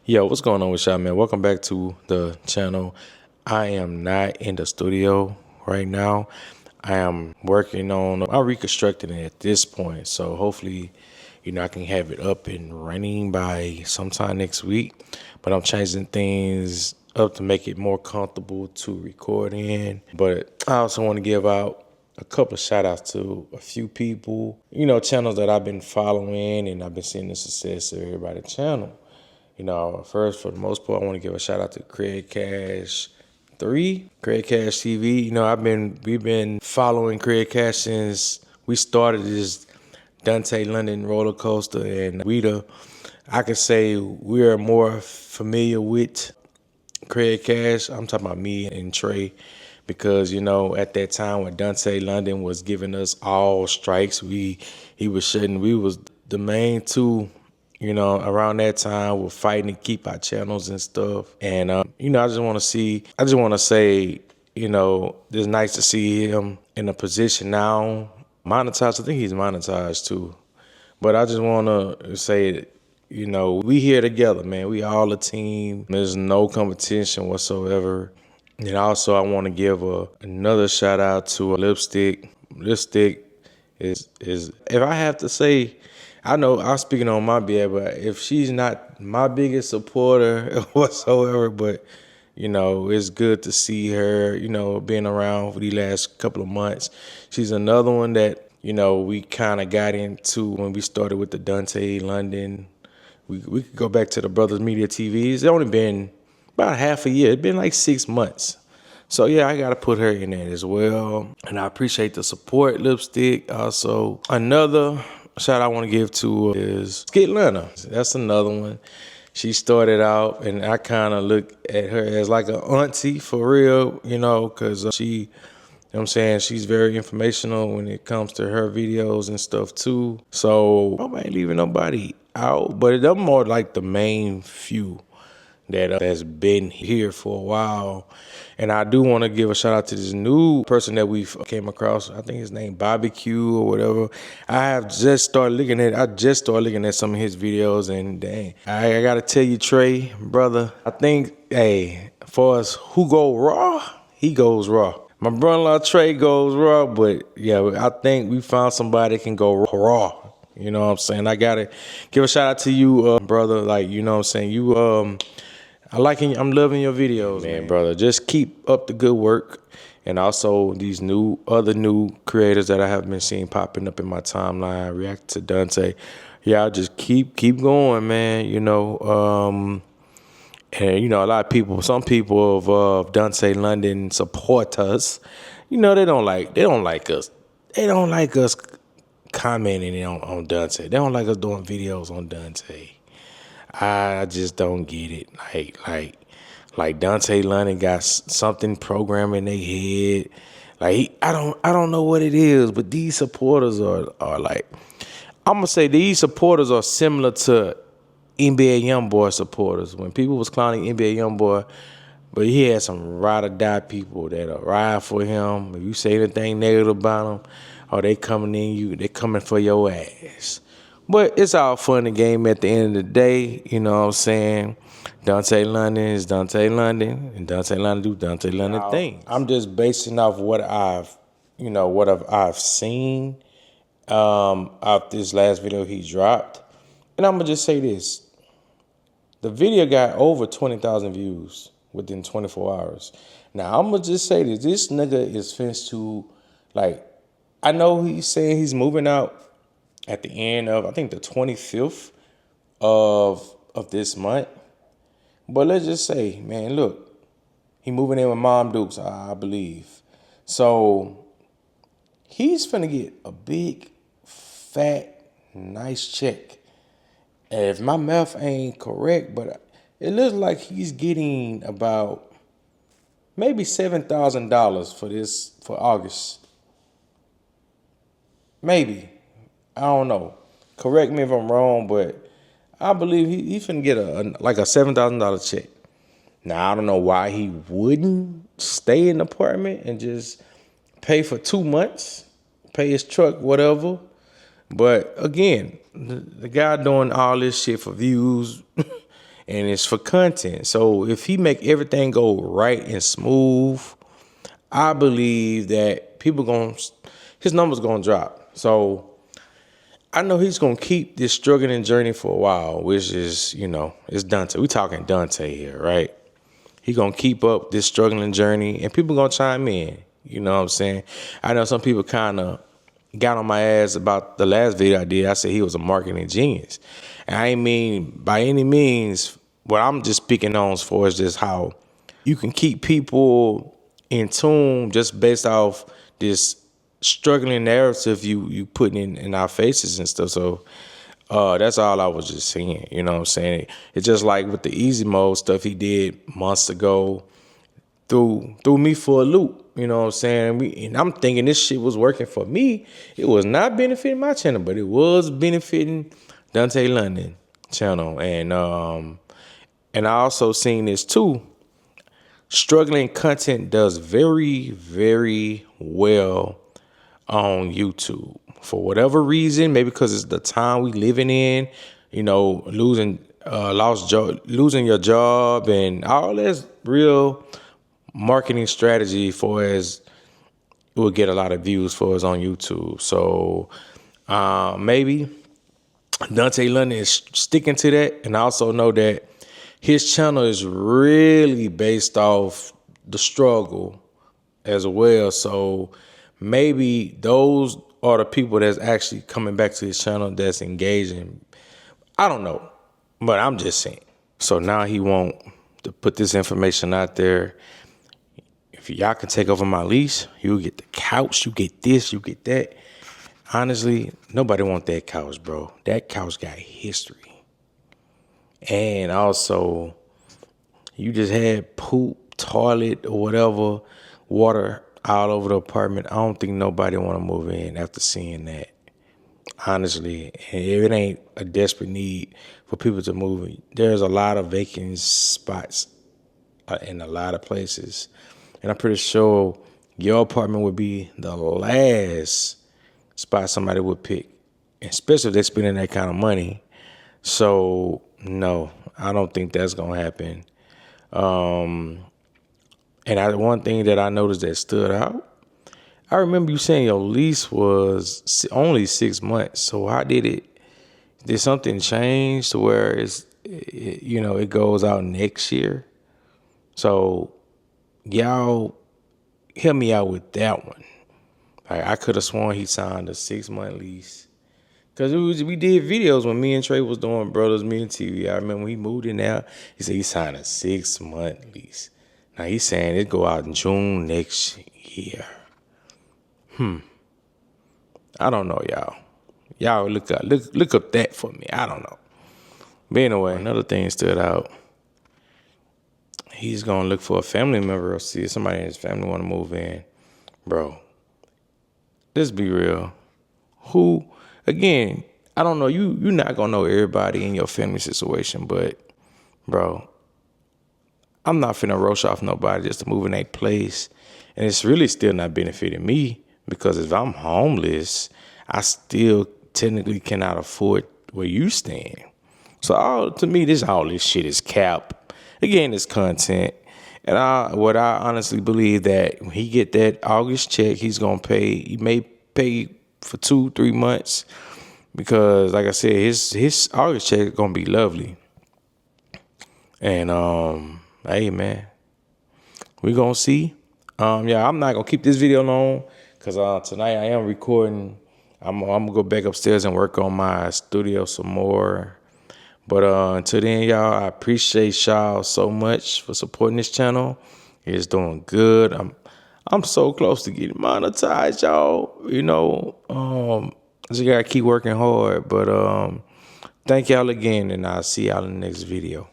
Yo, what's going on with y'all, man? Welcome back to the channel. I am not in the studio right now. I am working on, I'm reconstructing it at this point. So hopefully, I can have it up and running by sometime next week. But I'm changing things up to make it more comfortable to record in. But I also want to give out a couple of shout outs to a few people, channels that I've been following and I've been seeing the success of everybody's channel. First, for the most part, I want to give a shout out to Craig Cash 3, Craig Cash TV. We've been following Craig Cash since we started this Dontay London roller coaster, and I could say we're more familiar with Craig Cash. I'm talking about me and Trey, because at that time when Dontay London was giving us all strikes, we was the main two. Around that time, we're fighting to keep our channels and stuff. And, I just want to say, it's nice to see him in a position now, monetized. I think he's monetized too. But I just want to say that, we here together, man. We all a team. There's no competition whatsoever. And also, I want to give another shout out to Lipstick. Lipstick is if I have to say, I know I'm speaking on my behalf, but if she's not my biggest supporter whatsoever, but it's good to see her, being around for the last couple of months. She's another one that, we kind of got into when we started with the Dontay London. We could go back to the Brothers Media TV. It's only been about half a year. It's been like 6 months. So, yeah, I got to put her in there as well. And I appreciate the support, Lipstick. Also, another shout I want to give to is Skit Lena. That's another one. She started out, and I kind of look at her as like an auntie for real, because she, she's very informational when it comes to her videos and stuff too. So I ain't leaving nobody out, but they're more like the main few that's been here for a while. And I do want to give a shout out to this new person that we've came across. I think his name Barbecue or whatever. I just started looking at some of his videos, and dang, I gotta tell you, Trey, brother, I think, for us who go raw, he goes raw. My brother-in-law Trey goes raw, but yeah, I think we found somebody that can go raw. You know what I'm saying? I gotta give a shout out to you, brother. Like, you know what I'm saying? I'm loving your videos, man, brother. Just keep up the good work. And also these other new creators that I have been seeing popping up in my timeline, react to Dante. Yeah, just keep going, man. And a lot of people, some people of Dontay London support us. They don't like us. They don't like us commenting on Dante. They don't like us doing videos on Dante. I just don't get it. Like Dontay London got something programmed in their head. I don't know what it is, but these supporters are like, I'm gonna say these supporters are similar to NBA YoungBoy supporters. When people was clowning NBA YoungBoy, but he had some ride or die people that'll ride for him. If you say anything negative about him, they coming for your ass. But it's all fun and game at the end of the day. You know what I'm saying? Dontay London is Dontay London, and Dontay London do Dontay London things. I'm just basing off what I've seen off this last video he dropped. And I'm going to just say this. The video got over 20,000 views within 24 hours. Now, I'm going to just say this. This nigga is finished to, I know he's saying he's moving out at the end of, I think, the 25th of this month. But let's just say, man, look, he moving in with Mom Dukes, I believe. So he's finna get a big, fat, nice check. And if my math ain't correct, but it looks like he's getting about maybe $7,000 for August. Maybe. I don't know. Correct me if I'm wrong, but I believe he finna get a $7,000 check. Now, I don't know why he wouldn't stay in the apartment and just pay for 2 months, pay his truck, whatever. But again, the guy doing all this shit for views and it's for content. So if he make everything go right and smooth, I believe that his numbers gonna drop. So I know he's gonna keep this struggling journey for a while, which is, it's Dante. We talking Dante here, right? He gonna keep up this struggling journey, and people gonna chime in. You know what I'm saying? I know some people kind of got on my ass about the last video I did. I said he was a marketing genius, and I ain't mean by any means. What I'm just speaking on as far as just how you can keep people in tune just based off this struggling narrative you putting in our faces and stuff. So that's all I was just saying. You know what I'm saying? It's just like with the easy mode stuff he did months ago, threw me for a loop. You know what I'm saying? And I'm thinking this shit was working for me. It was not benefiting my channel, but it was benefiting Dontay London channel. And I also seen this too. Struggling content does very, very well on YouTube. For whatever reason, maybe because it's the time we living in, losing your job and all that's real marketing strategy for as it will get a lot of views for us on YouTube. So maybe Dontay London is sticking to that, and I also know that his channel is really based off the struggle as well. So maybe those are the people that's actually coming back to his channel that's engaging. I don't know, but I'm just saying. So now he want to put this information out there. If y'all can take over my lease, you get the couch, you get this, you get that. Honestly, nobody want that couch, bro. That couch got history. And also, you just had poop, toilet, or whatever, water all over the apartment. I don't think nobody want to move in after seeing that. Honestly, and if it ain't a desperate need for people to move in, there's a lot of vacant spots in a lot of places. And I'm pretty sure your apartment would be the last spot somebody would pick, especially if they're spending that kind of money. So, no, I don't think that's going to happen. And one thing that I noticed that stood out, I remember you saying your lease was only 6 months. So how did something change to where it goes out next year? So y'all help me out with that one. I could have sworn he signed a 6-month lease. Because we did videos when me and Trey was doing Brothers Me and TV. I remember when he moved in there, he said he signed a 6-month lease. Now he's saying it go out in June next year. I don't know, y'all. Y'all look up that for me. I don't know. But anyway, another thing stood out. He's going to look for a family member or see if somebody in his family want to move in. Bro, let's be real. Who, again, I don't know. You're not going to know everybody in your family situation, but, bro, I'm not finna rush off nobody just to move in a place. And it's really still not benefiting me because if I'm homeless, I still technically cannot afford where you stand. So to me, all this shit is cap. Again, it's content. And I honestly believe that when he get that August check, he's going to pay. He may pay for 2-3 months because, like I said, his August check is going to be lovely. And, hey, man, we going to see. I'm not going to keep this video long because tonight I am recording. I'm going to go back upstairs and work on my studio some more. But until then, y'all, I appreciate y'all so much for supporting this channel. It's doing good. I'm so close to getting monetized, y'all. I just got to keep working hard. But thank y'all again, and I'll see y'all in the next video.